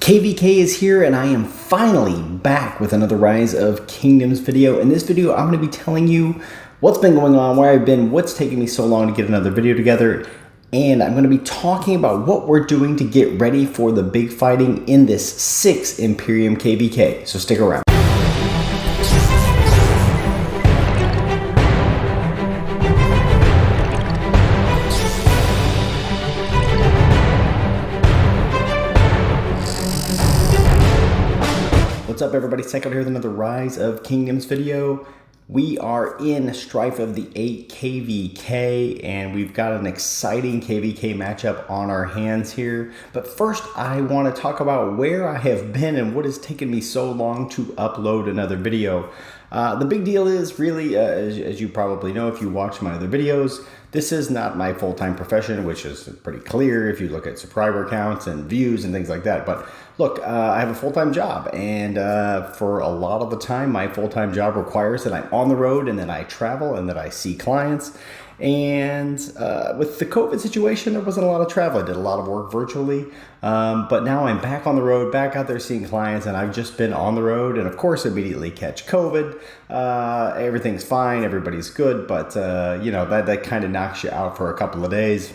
KVK is here, and I am finally back with another Rise of Kingdoms video. In this video, I'm going to be telling you what's been going on, where I've been, what's taking me so long to get another video together, and I'm going to be talking about what we're doing to get ready for the big fighting in this 6th Imperium KVK. So stick around. What's up, everybody? Tech here with another Rise of Kingdoms video. We are in Strife of the 8 KVK, and we've got an exciting KVK matchup on our hands here. But first, I want to talk about where I have been and what has taken me so long to upload another video. The big deal is really, as you probably know if you watch my other videos, this is not my full-time profession, which is pretty clear if you look at subscriber counts and views and things like that. But look, I have a full-time job, and for a lot of the time, my full-time job requires that I'm on the road and that I travel and that I see clients. And with the COVID situation, there wasn't a lot of travel. I did a lot of work virtually, but now I'm back on the road, back out there seeing clients, and I've just been on the road, and of course immediately catch COVID. Everything's fine, everybody's good, but you know, that kind of knocks you out for a couple of days.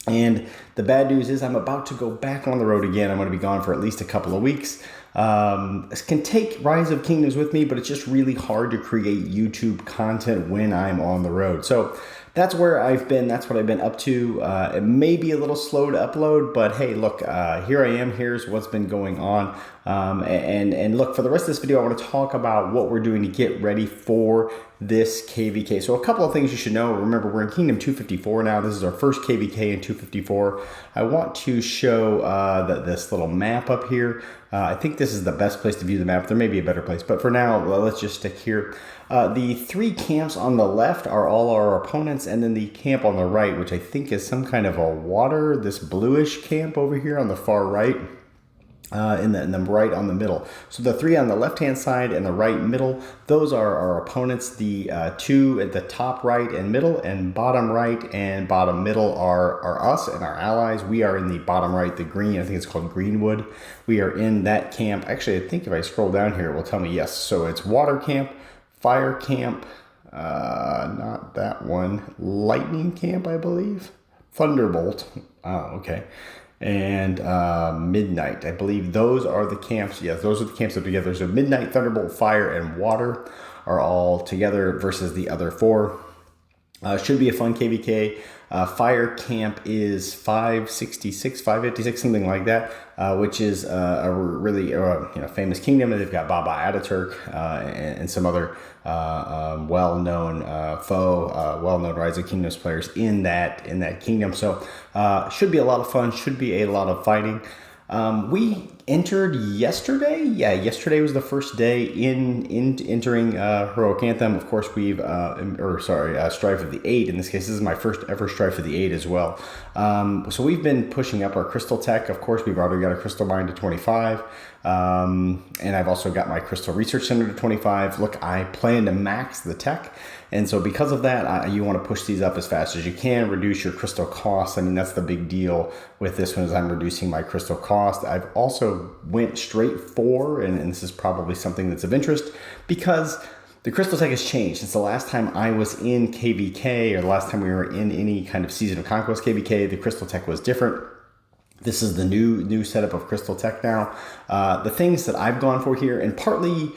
And the bad news is I'm about to go back on the road again. I'm going to be gone for at least a couple of weeks. This can take Rise of Kingdoms with me, but it's just really hard to create YouTube content when I'm on the road. So that's where I've been. That's what I've been up to. It may be a little slow to upload, but hey, look, here I am. Here's what's been going on. And look, for the rest of this video, I want to talk about what we're doing to get ready for this KVK. So a couple of things you should know. Remember, we're in Kingdom 254 now. This is our first KVK in 254. I want to show this little map up here. I think this is the best place to view the map. There may be a better place, but for now, let's just stick here. The 3 camps on the left are all our opponents, and then the camp on the right, which I think is some kind of a water, this bluish camp over here on the far right. In the right on the middle. So the 3 on the left hand side and the right middle, those are our opponents. The 2 at the top right and middle, and bottom right and bottom middle are us and our allies. We are in the bottom right, the green, I think it's called Greenwood. We are in that camp. Actually, I think if I scroll down here, it will tell me yes. So it's water camp, fire camp, not that one, lightning camp, I believe, thunderbolt. Oh, okay. And midnight, I believe those are the camps. Yes, those are the camps up together. So midnight, thunderbolt, fire, and water are all together versus the other 4. Should be a fun KVK. Fire camp is 566, 556, something like that, which is a really famous kingdom. They've got Baba Ataturk and some other well-known well-known Rise of Kingdoms players in that kingdom. So should be a lot of fun. Should be a lot of fighting. We entered yesterday. Yeah, yesterday was the first day in entering Heroic Anthem. Of course, we've Strife of the 8. In this case, this is my first ever Strife of the 8 as well. So we've been pushing up our crystal tech. Of course, we've already got a crystal mine to 25. And I've also got my crystal research center to 25. Look, I plan to max the tech. And so because of that, you want to push these up as fast as you can, reduce your crystal costs. I mean, that's the big deal with this one, is I'm reducing my crystal cost. I've also went straight for, and this is probably something that's of interest, because the crystal tech has changed since the last time I was in KVK, or the last time we were in any kind of Season of Conquest KVK. The crystal tech was different. This is the new setup of crystal tech now. The things that I've gone for here, and partly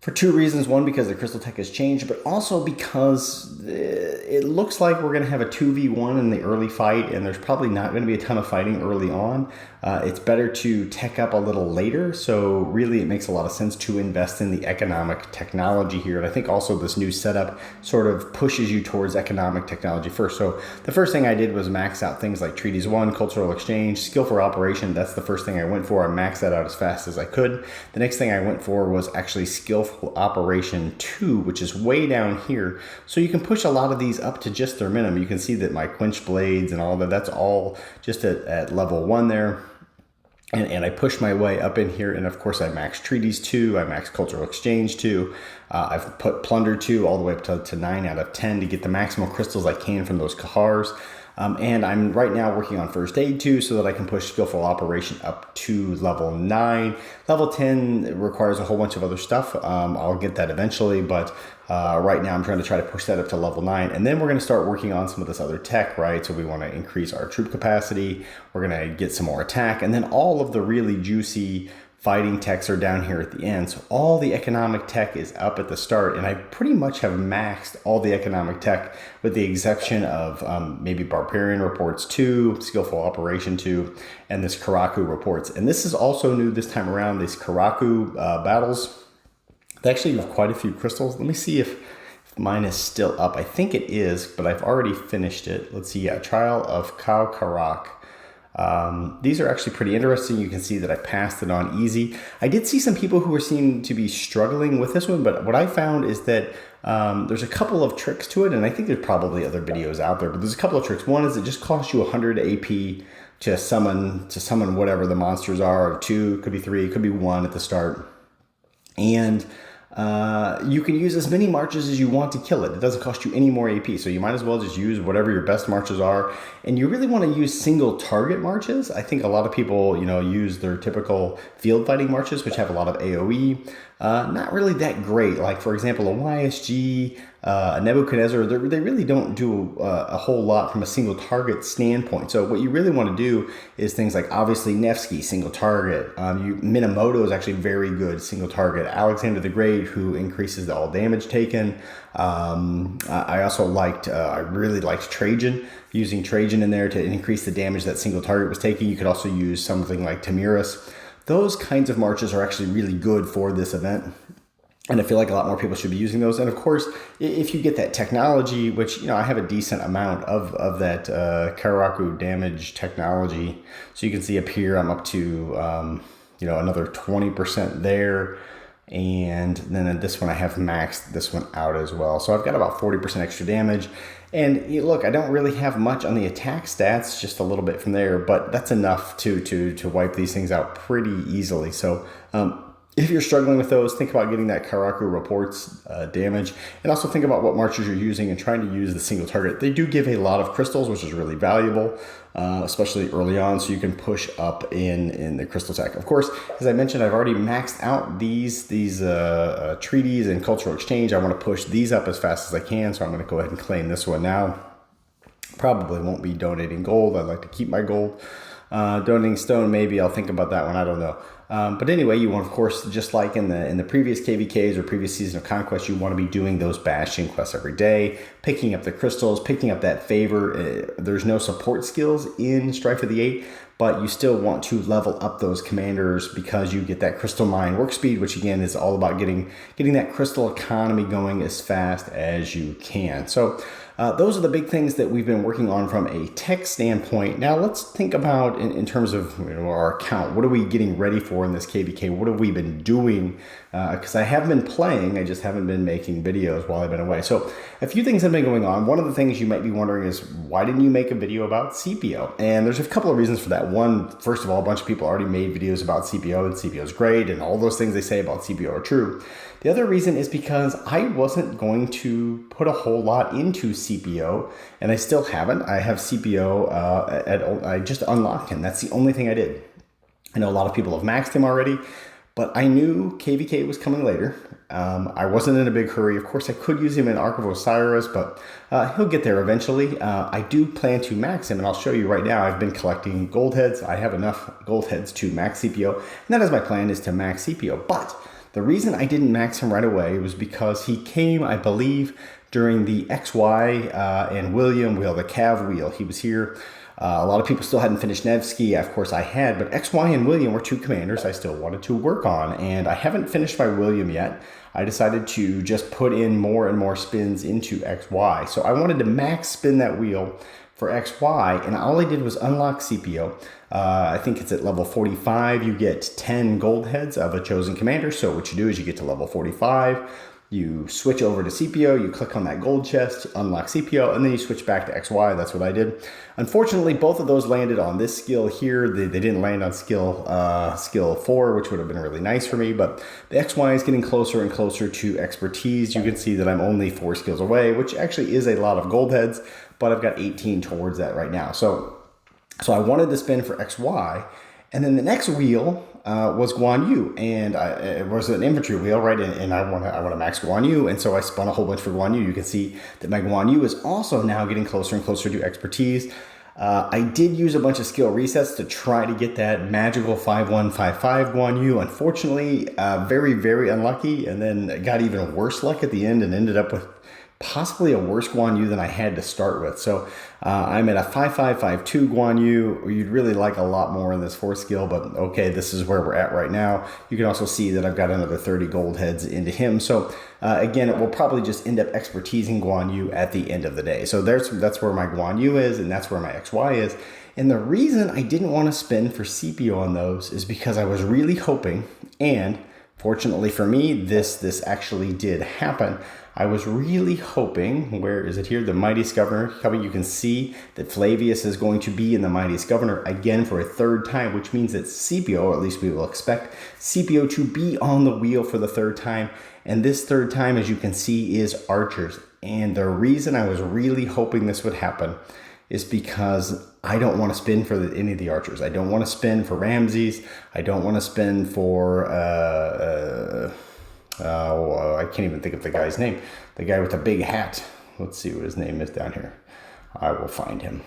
for 2 reasons. One, because the crystal tech has changed, but also because it looks like we're going to have a 2v1 in the early fight, and there's probably not going to be a ton of fighting early on. It's better to tech up a little later, so really it makes a lot of sense to invest in the economic technology here. And I think also this new setup sort of pushes you towards economic technology first. So the first thing I did was max out things like Treaties 1, Cultural Exchange, Skillful Operation. That's the first thing I went for. I maxed that out as fast as I could. The next thing I went for was actually Skillful Operation 2, which is way down here. So you can push a lot of these up to just their minimum. You can see that my Quench Blades and all that, that's all just at level 1 there. And I pushed my way up in here, and of course I maxed Treaties 2, I maxed Cultural Exchange 2, I've put Plunder 2 all the way up to 9 out of 10 to get the maximum crystals I can from those Kahars. And I'm right now working on first aid too, so that I can push skillful operation up to level 9. Level 10 requires a whole bunch of other stuff. I'll get that eventually, but right now I'm trying to push that up to level 9. And then we're going to start working on some of this other tech, right? So we want to increase our troop capacity. We're going to get some more attack. And then all of the really juicy fighting techs are down here at the end. So all the economic tech is up at the start, and I pretty much have maxed all the economic tech with the exception of maybe Barbarian Reports 2, Skillful Operation 2, and this Karaku Reports. And this is also new this time around, these Karaku battles. They actually have quite a few crystals. Let me see if mine is still up. I think it is, but I've already finished it. Let's see, yeah, Trial of Karuak. These are actually pretty interesting. You can see that I passed it on easy. I did see some people who seem to be struggling with this one, but what I found is that there's a couple of tricks to it, and I think there's probably other videos out there, but there's a couple of tricks. One is it just costs you 100 AP to summon whatever the monsters are. 2, could be 3, could be 1 at the start. And you can use as many marches as you want to kill it. It doesn't cost you any more AP, so you might as well just use whatever your best marches are. And you really want to use single target marches. I think a lot of people, use their typical field fighting marches, which have a lot of AoE. Not really that great. Like, for example, a YSG, a Nebuchadnezzar, they really don't do a whole lot from a single target standpoint. So what you really want to do is things like, obviously, Nevsky, single target. Minamoto is actually very good single target. Alexander the Great, who increases the all damage taken. I really liked Trajan, using Trajan in there to increase the damage that single target was taking. You could also use something like Tamiris. Those kinds of marches are actually really good for this event. And I feel like a lot more people should be using those. And of course, if you get that technology, which, I have a decent amount of that Karaku damage technology. So you can see up here, I'm up to, another 20% there. And then in this one, I have maxed this one out as well. So I've got about 40% extra damage. And look, I don't really have much on the attack stats, just a little bit from there, but that's enough to wipe these things out pretty easily. So if you're struggling with those, think about getting that Karaku Reports damage, and also think about what marches you're using and trying to use the single target. They do give a lot of crystals, which is really valuable, especially early on, so you can push up in the crystal tech. Of course, as I mentioned, I've already maxed out these treaties and cultural exchange. I want to push these up as fast as I can, so I'm going to go ahead and claim this one now. Probably won't be donating gold. I'd like to keep my gold. Donating stone, maybe I'll think about that one. I don't know. But anyway, you want, of course, just like in the previous KVKs or previous Season of Conquest, you want to be doing those bastion quests every day, picking up the crystals, picking up that favor. There's no support skills in Strife of the Eight, but you still want to level up those commanders because you get that crystal mine work speed, which again is all about getting that crystal economy going as fast as you can. So those are the big things that we've been working on from a tech standpoint. Now let's think about in terms of our account. What are we getting ready for in this KVK? What have we been doing? Because I have been playing, I just haven't been making videos while I've been away. So a few things have been going on. One of the things you might be wondering is, why didn't you make a video about CPO? And there's a couple of reasons for that. One, first of all, a bunch of people already made videos about CPO, and CPO is great, and all those things they say about CPO are true. The other reason is because I wasn't going to put a whole lot into CPO, and I still haven't. I have CPO, I just unlocked him. That's the only thing I did. I know a lot of people have maxed him already, but I knew KVK was coming later. I wasn't in a big hurry. Of course, I could use him in Ark of Osiris, but he'll get there eventually. I do plan to max him, and I'll show you right now. I've been collecting gold heads. I have enough gold heads to max CPO, and that is my plan, is to max CPO. But the reason I didn't max him right away was because he came, I believe, during the XY and William wheel, the Cav wheel. He was here. A lot of people still hadn't finished Nevsky. Of course, I had, but XY and William were two commanders I still wanted to work on, and I haven't finished my William yet. I decided to just put in more and more spins into XY. So I wanted to max spin that wheel for XY, and all I did was unlock CPO. I think it's at level 45. You get 10 gold heads of a chosen commander. So what you do is you get to level 45. You switch over to CPO, you click on that gold chest, unlock CPO, and then you switch back to XY. That's what I did. Unfortunately, both of those landed on this skill here. They didn't land on skill 4, which would have been really nice for me, but the XY is getting closer and closer to expertise. You can see that I'm only 4 skills away, which actually is a lot of gold heads, but I've got 18 towards that right now. So I wanted to spin for XY, and then the next wheel was Guan Yu, and it was an infantry wheel, right? And I want to max Guan Yu, and so I spun a whole bunch for Guan Yu. You can see that my Guan Yu is also now getting closer and closer to expertise. I did use a bunch of skill resets to try to get that magical 5155 Guan Yu. Unfortunately, very, very unlucky, and then got even worse luck at the end and ended up with possibly a worse Guan Yu than I had to start with. So I'm at a 5552 Guan Yu. You'd really like a lot more in this 4th skill, but okay, this is where we're at right now. You can also see that I've got another 30 gold heads into him. So again, it will probably just end up expertising Guan Yu at the end of the day. So that's where my Guan Yu is, and that's where my XY is. And the reason I didn't want to spin for CPO on those is because I was really hoping, and fortunately for me, this actually did happen. I was really hoping, where is it here? The Mightiest Governor. You can see that Flavius is going to be in the Mightiest Governor again for a 3rd time, which means that CPO, or at least we will expect CPO to be on the wheel for the 3rd time. And this 3rd time, as you can see, is archers. And the reason I was really hoping this would happen is because I don't want to spin for any of the archers. I don't want to spin for Ramses. I don't want to spin for I can't even think of the guy's name. The guy with the big hat. Let's see what his name is down here. I will find him.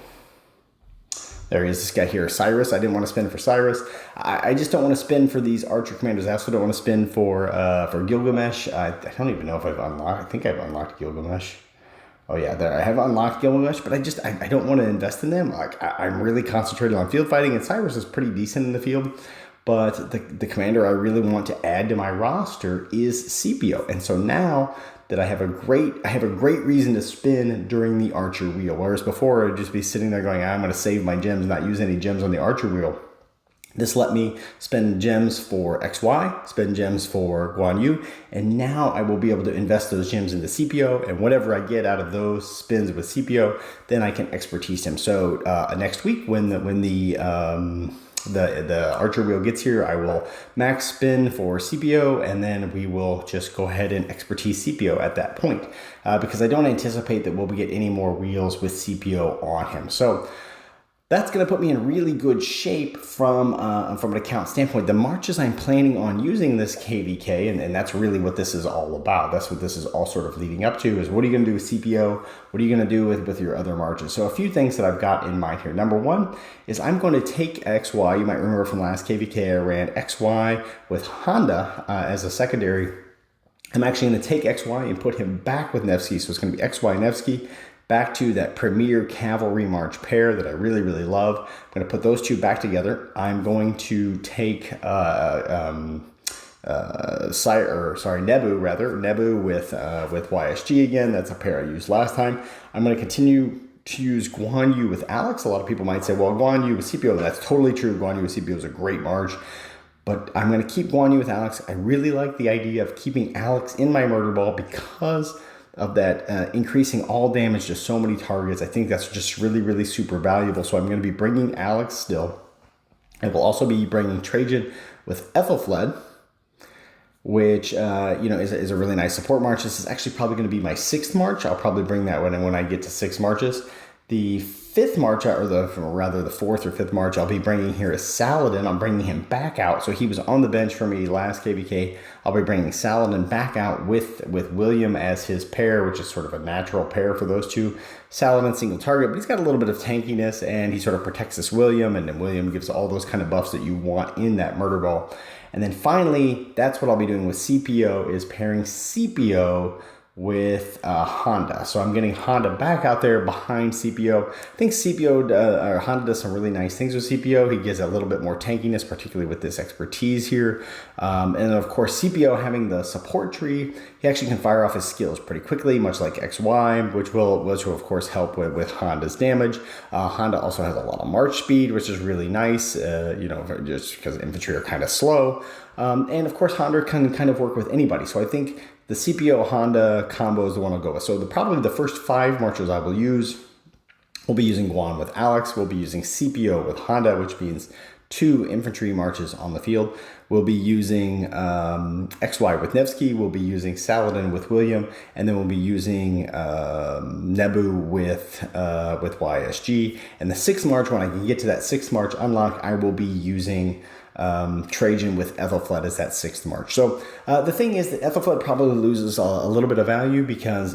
There he is, this guy here, Cyrus. I didn't want to spin for Cyrus. I just don't want to spin for these archer commanders. I also don't want to spin for Gilgamesh. I don't even know if I've unlocked. I think I've unlocked Gilgamesh. Oh yeah, there I have unlocked Gilgamesh, but I don't want to invest in them. Like I'm really concentrated on field fighting, and Cyrus is pretty decent in the field. But the commander I really want to add to my roster is CPO. And so now that I have a great reason to spin during the archer wheel. Whereas before I'd just be sitting there going, I'm going to save my gems, not use any gems on the archer wheel. This let me spend gems for XY, spend gems for Guan Yu, and now I will be able to invest those gems into CPO, and whatever I get out of those spins with CPO, then I can expertise him. So next week when the archer wheel gets here, I will max spin for CPO, and then we will just go ahead and expertise CPO at that point, because I don't anticipate that we'll get any more wheels with CPO on him. So that's going to put me in really good shape from an account standpoint. The marches I'm planning on using this KVK, and that's really what this is all about. That's what this is all sort of leading up to, is what are you going to do with CPO? What are you going to do with your other marches? So a few things that I've got in mind here. Number one is I'm going to take XY. You might remember from last KVK, I ran XY with Honda as a secondary. I'm actually going to take XY and put him back with Nevsky. So it's going to be XY Nevsky, back to that premier cavalry march pair that I really, really love. I'm going to put those two back together. I'm going to take Nebu with YSG again. That's a pair I used last time. I'm going to continue to use Guan Yu with Alex. A lot of people might say, well, Guan Yu with CPO, that's totally true. Guan Yu with CPO is a great march. But I'm going to keep Guan Yu with Alex. I really like the idea of keeping Alex in my murder ball because of that increasing all damage to so many targets. I think that's just really, really super valuable. So I'm going to be bringing Alex still. I will also be bringing Trajan with Ethelfled, which is a really nice support march. This is actually probably going to be my 6th march. I'll probably bring that when I get to 6 marches. The 5th march, the 4th or 5th march, I'll be bringing here is Saladin. I'm bringing him back out. So he was on the bench for me last KVK. I'll be bringing Saladin back out with William as his pair, which is sort of a natural pair for those two. Saladin single target, but he's got a little bit of tankiness, and he sort of protects this William, and then William gives all those kind of buffs that you want in that murder ball. And then finally, that's what I'll be doing with CPO, is pairing CPO with Honda. So I'm getting Honda back out there behind CPO. I think Honda does some really nice things with CPO. He gives a little bit more tankiness, particularly with this expertise here. And of course, CPO having the support tree, he actually can fire off his skills pretty quickly, much like XY, which will of course help with Honda's damage. Honda also has a lot of march speed, which is really nice, just because infantry are kind of slow. And of course, Honda can kind of work with anybody. So I think the CPO Honda combo is the one I'll go with. So probably the first 5 marches I will use, we'll be using Guan with Alex. We'll be using CPO with Honda, which means 2 infantry marches on the field. We'll be using XY with Nevsky, we'll be using Saladin with William, and then we'll be using Nebu with YSG. And the 6th march, when I can get to that 6th march unlock, I will be using Trajan with Ethelfled as that 6th march. So the thing is that Ethelfled probably loses a little bit of value because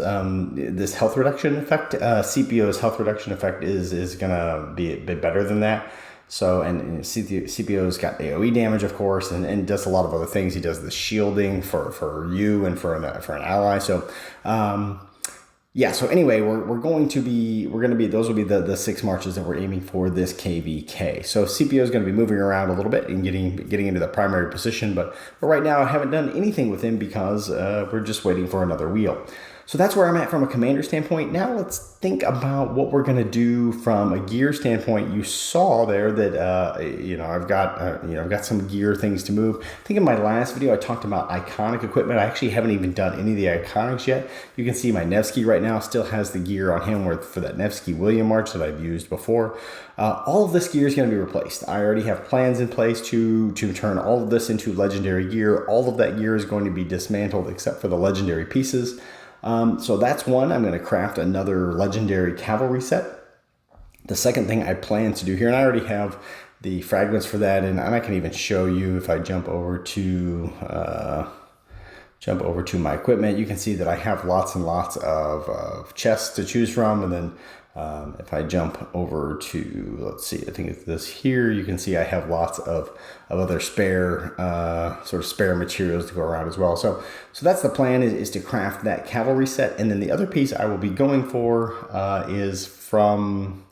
this health reduction effect, CPO's health reduction effect is going to be a bit better than that. So, and CPO's got AoE damage, of course, and does a lot of other things. He does the shielding for you and for an ally. So, yeah, so anyway, we're going to be, those will be the 6 marches that we're aiming for this KVK. So CPO is going to be moving around a little bit and getting into the primary position, but right now I haven't done anything with him because we're just waiting for another wheel. So that's where I'm at from a commander standpoint. Now let's think about what we're going to do from a gear standpoint. You saw there that I've got some gear things to move. I think in my last video I talked about iconic equipment. I actually haven't even done any of the iconics yet. You can see my Nevsky right now still has the gear on him for that Nevsky William March that I've used before. All of this gear is going to be replaced. I already have plans in place to turn all of this into legendary gear. All of that gear is going to be dismantled except for the legendary pieces. So that's one. I'm going to craft another legendary cavalry set. The second thing I plan to do here, and I already have the fragments for that, and I can even show you if I jump over to my equipment. You can see that I have lots and lots of chests to choose from, and then if I jump over to, let's see, I think it's this here, you can see I have lots of other spare materials to go around as well. So that's the plan, is to craft that cavalry set. And then the other piece I will be going for is from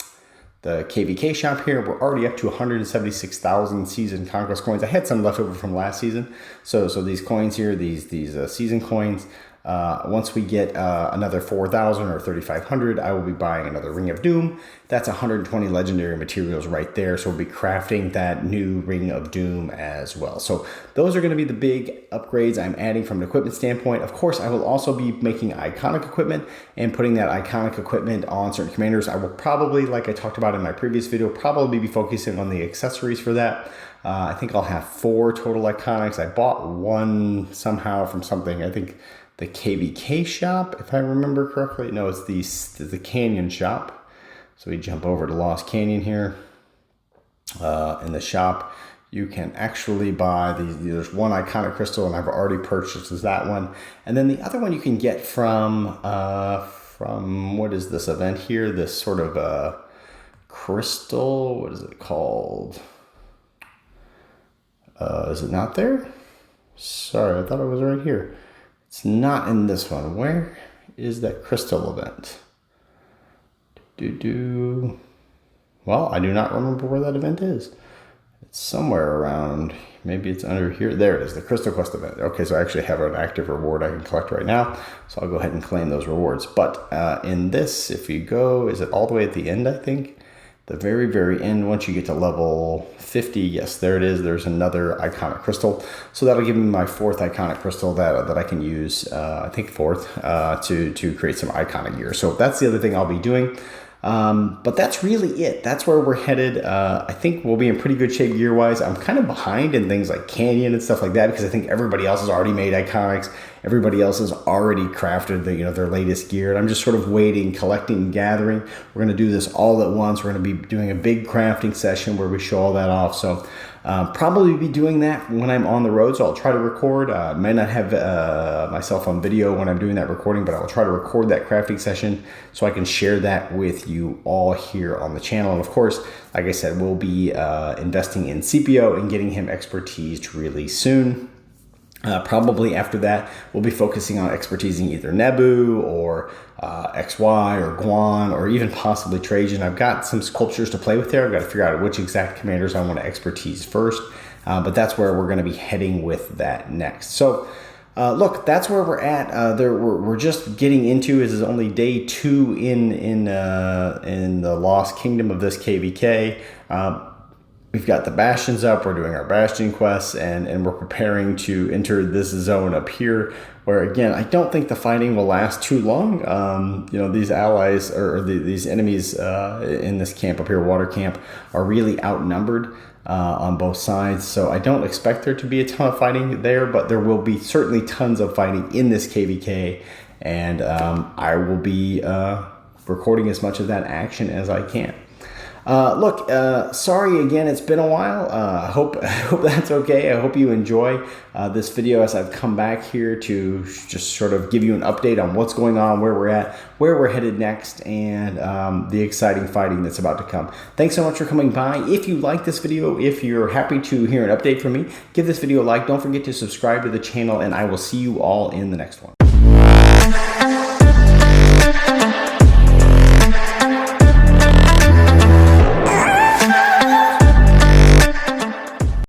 the KVK shop here. We're already up to 176,000 season conquest coins. I had some left over from last season. So these coins here, these season coins, once we get another 4,000 or 3,500, I will be buying another Ring of Doom. That's 120 legendary materials right there. So we'll be crafting that new Ring of Doom as well. So those are going to be the big upgrades I'm adding from an equipment standpoint. Of course, I will also be making iconic equipment and putting that iconic equipment on certain commanders. I will probably, like I talked about in my previous video, probably be focusing on the accessories for that. I think I'll have 4 total iconics. I bought one somehow from something, I think the KVK shop, if I remember correctly. No, it's the Canyon shop. So we jump over to Lost Canyon here. In the shop, you can actually buy there's one iconic crystal, and I've already purchased that one. And then the other one you can get from what is this event here? This sort of crystal, what is it called? Is it not there? Sorry, I thought it was right here. It's not in this one. Where is that crystal event? Well, I do not remember where that event is. It's somewhere around, maybe it's under here. There it is, the Crystal Quest event. Okay, so I actually have an active reward I can collect right now. So I'll go ahead and claim those rewards. But in this, if you go, is it all the way at the end, I think? The very, very end, once you get to level 50, yes, there it is. There's another iconic crystal. So that'll give me my 4th iconic crystal that I can use, I think 4th, to create some iconic gear. So that's the other thing I'll be doing. But that's really it. That's where we're headed. I think we'll be in pretty good shape gear-wise. I'm kind of behind in things like Canyon and stuff like that because I think everybody else has already made iconics. Everybody else has already crafted their latest gear. And I'm just sort of waiting, collecting, gathering. We're going to do this all at once. We're going to be doing a big crafting session where we show all that off. So probably be doing that when I'm on the road. So I'll try to record. I may not have myself on video when I'm doing that recording, but I'll try to record that crafting session so I can share that with you all here on the channel. And of course, like I said, we'll be investing in CPO and getting him expertised really soon. Probably after that, we'll be focusing on expertising either Nebu or XY or Guan or even possibly Trajan. I've got some sculptures to play with there. I've got to figure out which exact commanders I want to expertise first, but that's where we're going to be heading with that next. So look, that's where we're at. We're just getting into. This is only day 2 in the Lost Kingdom of this KVK. We've got the bastions up, we're doing our bastion quests, and we're preparing to enter this zone up here, where again, I don't think the fighting will last too long. These allies, or these enemies in this camp up here, water camp, are really outnumbered. on both sides. So I don't expect there to be a ton of fighting there, but there will be certainly tons of fighting in this KVK, and I will be recording as much of that action as I can. Look, sorry again, it's been a while. I hope that's okay. I hope you enjoy this video as I've come back here to just sort of give you an update on what's going on, where we're at, where we're headed next, and the exciting fighting that's about to come. Thanks so much for coming by. If you like this video, if you're happy to hear an update from me, give this video a like. Don't forget to subscribe to the channel, and I will see you all in the next one.